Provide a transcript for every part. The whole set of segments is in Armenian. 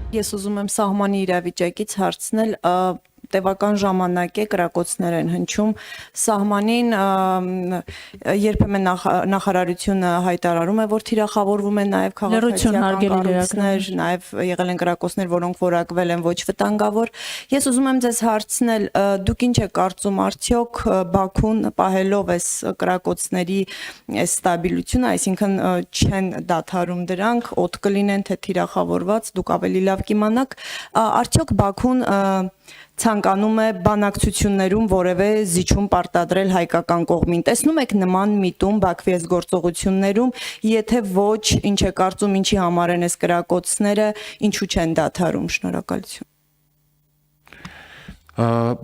Ես ուզում եմ սահմանի իրավիճակից հարցնել, տևական ժամանակ է կրակոցներ են հնչում սահմանին, երբեմն նախարարությունը հայտարարում է, որ թիրախավորվում են նաև քաղաքացիական կառույցներ, նաև եղել են կրակոցներ, որոնք որակվել են ոչ վտանգավոր։ Ես ուզում եմ ձեզ հարցնել, դուք ինչ եք կարծում, արդյոք Բաքուն պահելով այս կրակոցների այս ստաբիլությունը, այսինքն չեն դադարում դրանք, օդ կլինեն, թե թիրախավորված, դուք ավելի լավ կիմանաք, արդյոք Բաքուն ցանկանում է բանակցություններում որևէ զիջում պարտադրել հայկական կողմին։ Տեսնում եք նման միտում Բաքվի այս գործողություններում, եթե ոչ, ինչ է կարծում, ինչի համար են այս կրակոցները, ինչու չեն դադարում, շնորհակալություն։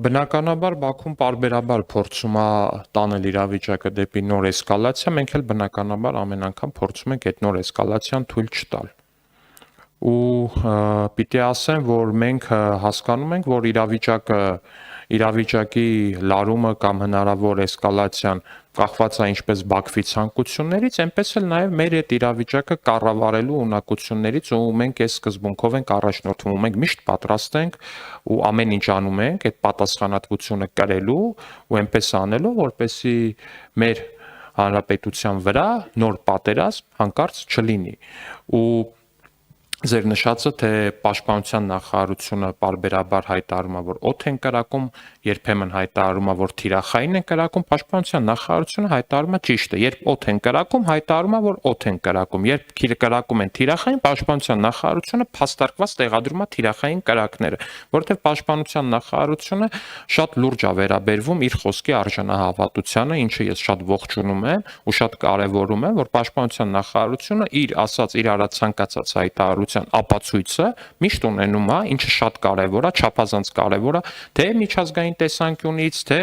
Բնականաբար Բաքուն պարբերաբար փորձում է տանել իրավիճակը դեպի նոր էսկալացիա, մենք էլ բնականաբար ամեն անգամ փորձում ենք այդ նոր էսկալացիան թույլ չտալ։ Ու պիտի ասեմ, որ մենք հասկանում ենք, որ իրավիճակի լարումը կամ հնարավոր էսկալացիան կախված է ինչպես Բաքվի ցանկություններից, այնպես էլ նաև մեր այդ իրավիճակը կառավարելու ունակություններից, ու մենք այս սկզբունքով ենք առաջնորդվում, մենք միշտ պատրաստ ենք ու ամեն ինչ անում ենք այդ պատասխանատվությունը կրելու ու այնպես անելով, որպեսզի մեր հանրապետության վրա նոր պատերազմ հանկարծ չլինի։ Ու ձեր նշածը, թե պաշտպանության նախարարությունը պարբերաբար հայտարարում է, որ օդ են կրակում, երբեմն հայտարարում է, որ թիրախային են կրակում, պաշտպանության նախարարությունը հայտարարում է ճիշտը, երբ օդ են կրակում, հայտարարում է, որ օդ են կրակում, երբ կրակում են թիրախային, պաշտպանության նախարարությունը փաստարկված տեղադրում է թիրախային կրակները, որովհետև պաշտպանության նախարարությունը շատ լուրջ է վերաբերվում իր խոսքի արժանահավատությանը, ինչը ես շատ ողջունում եմ ու շատ կարևորում եմ, որ պաշտպանության նախարարությունը իր ասած իր արած ցանկացած հայտարարություն ապացույցը միշտ ունենում է, ինչը շատ կարևոր է, չափազանց կարևոր է, թե միջազգային տեսանկյունից, թե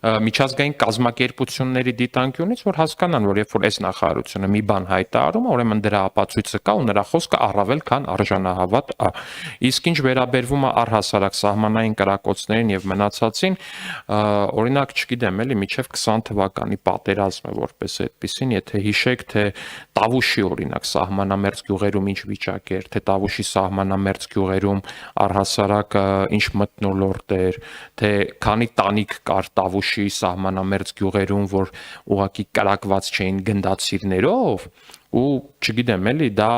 միջազգային կազմակերպությունների դիտանկյունից, որ հասկանան, որ երբ որ այս նախարարությունը մի բան հայտարարում է, ուրեմն դրա ապացույցը կա ու նրա խոսքը առավել քան արժանահավատ է։ Իսկ ինչ վերաբերվում է առհասարակ սահմանային կրակոցներին եւ մնացածին, օրինակ, չգիտեմ, էլի միջև 20 թվականի պատերազմը որպես այդպեսին, եթե հիշեք, թե Տավուշի օրինակ սահմանամերձ գյուղերում ինչ վիճակ էր, թե Տավուշի սահմանամերձ գյուղերում առհասարակ ինչ մթնոլորտ էր, թե քանի տանիք կար Տավուշի սահմանամերձ գյուղերում, որ ուղղակի կրակված չէին գնդացիրներով, ու չգիտեմ, էլի դա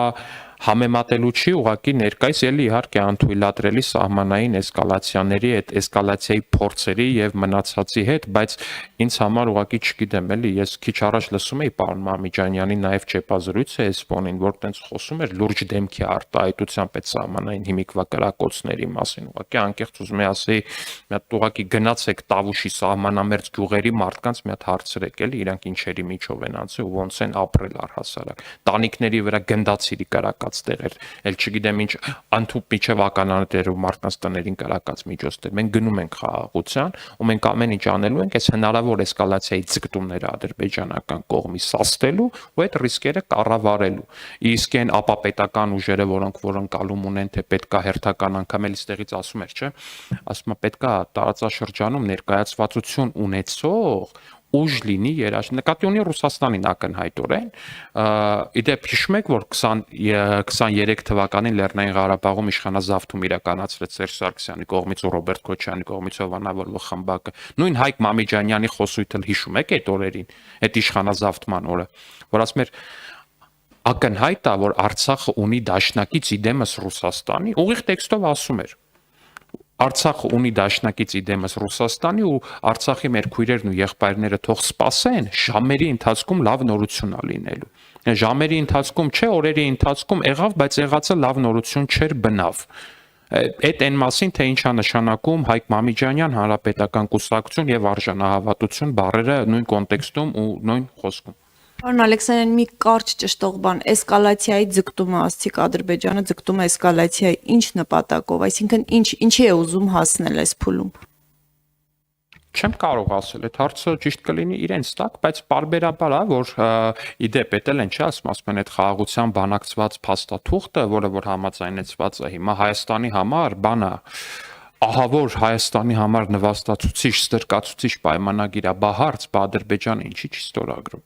համեմատելու չի, ուղղակի ներկայիս էլի իհարկե անթույլատրելի սահմանային էսկալացիաների, այդ էսկալացիայի փորձերի եւ մնացածի հետ, բայց ինձ համար ուղղակի չգիտեմ, էլի ես քիչ առաջ լսում էի պարոն Մամիջանյանի նաեւ չեպազրույցը այս ֆոնին, որ տենց խոսում էր լուրջ դեմքի արտահայտությամբ այդ սահմանային հիմիկվա կրակոցների մասին, ուղղակի անկեղծ ուզում եմ ասեի, մի հատ ուղղակի գնացեք Տավուշի սահմանամերձ գյուղերի մարդկանց մի հատ հարցրեք, էլի իրանք ինչերի միջով են անցել ու ոնց են ապրել առհասարակ, տանիքների վրա գնդացիրի կրակած տեղեր, էլ չգիտեմ ինչ անթուփ միջև ականանետերով մարդկանց տներին կրակած միջոցներ։ Մենք գնում ենք խաղաղության ու մենք ամեն ինչ անելու ենք այս հնարավոր էսկալացիայի ձգտումները ադրբեջանական կողմից սաստելու ու այդ ռիսկերը կառավարելու։ Իսկ այն ապապետական ուժերը, որոնք անկալում ունեն, թե պետքա հերթական անգամ էլ ստեղից ասում էր, չէ, ասում է պետքա տարածաշրջանում ներկայացվածություն ունեցող ուժ լինի նկատի ունի Ռուսաստանին ակնհայտորեն, իդեպ հիշում եք, որ 23 թվականին Լեռնային Ղարաբաղում իշխանազավթում իրականացրեց Սերժ Սարգսյանի կողմից ու Ռոբերտ Քոչարյանի կողմից հովանավորվող խմբակը, նույն Հայկ Մամիջանյանի խոսույթը հիշում եք այդ օրերին, այդ իշխանազավթման օրը, որ ասում էր ակնհայտ է, որ Արցախը ունի դաշնակից իդեմս Ռուսաստանի, ուղիղ տեքստով ասում էր Արցախը ունի դաշնակից իդեմս Ռուսաստանի ու Արցախի մեր քույրերն ու եղբայրները թող սպասեն, ժամերի ընթացքում լավ նորություն է լինելու։ Ժամերի ընթացքում չէ, օրերի ընթացքում եղավ, բայց եղածը լավ նորություն չէր բնավ։ Այդ այն մասին, թե ինչա նշանակում Հայկ Մամիջանյան, Հանրապետական կուսակցություն եւ արժանահավատություն բառերը նույն կոնտեքստում ու նույն խոսքում։ Պարոն Ալեքսանյան, մի կարճ ճշտող բան, էսկալացիայի ձգտումը ասցիք Ադրբեջանը ձգտում է էսկալացիայի ինչ նպատակով, այսինքն ինչի է ուզում հասնել այս փուլում։ Չեմ կարող ասել, այդ հարցը ճիշտ կլինի իրենց տակ, բայց պարբերաբար է, որ իդեպ էտել են, չէ, ասում են այդ խաղաղության բանակցված փաստաթուղթը, որ համաձայնեցված է հիմա Հայաստանի համար, բանա ահավոր Հայաստանի համար նվաստացուցիչ, ստրկացուցիչ պայմանագիր է, բա հարց, բա Ադրբեջանը ինչի չի ստորագրում։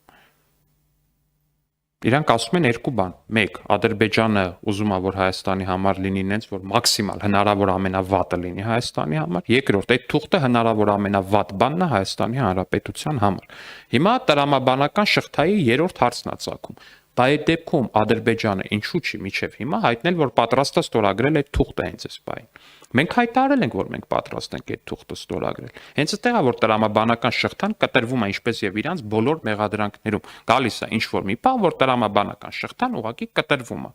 Իրանք ասում են երկու բան. մեկ, Ադրբեջանը ուզում է, որ Հայաստանի համար լինի նենց, որ մաքսիմալ հնարավոր ամենավատը լինի Հայաստանի համար։ Երկրորդ, այդ թուղթը հնարավոր ամենավատ բանն է Հայաստանի Հանրապետության համար։ Հիմա տրամաբանական շղթայի երրորդ հարցն է ծագում։ Բա այդ դեպքում Ադրբեջանը ինչու՞ չի միջև հիմա հայտնել, որ պատրաստ է ստորագրել այդ թուղթը հենց այս բային։ Մենք հայտարարել ենք, որ մենք պատրաստ ենք այդ թուղթը ստորագրել։ Հենց այդտեղ է, որ տրամաբանական շղթան կտրվում է ինչպես եւ իրանց բոլոր մեղադրանքներում։ Գալիս է ինչ որ մի բան, որ տրամաբանական շղթան ուղղակի կտրվում է։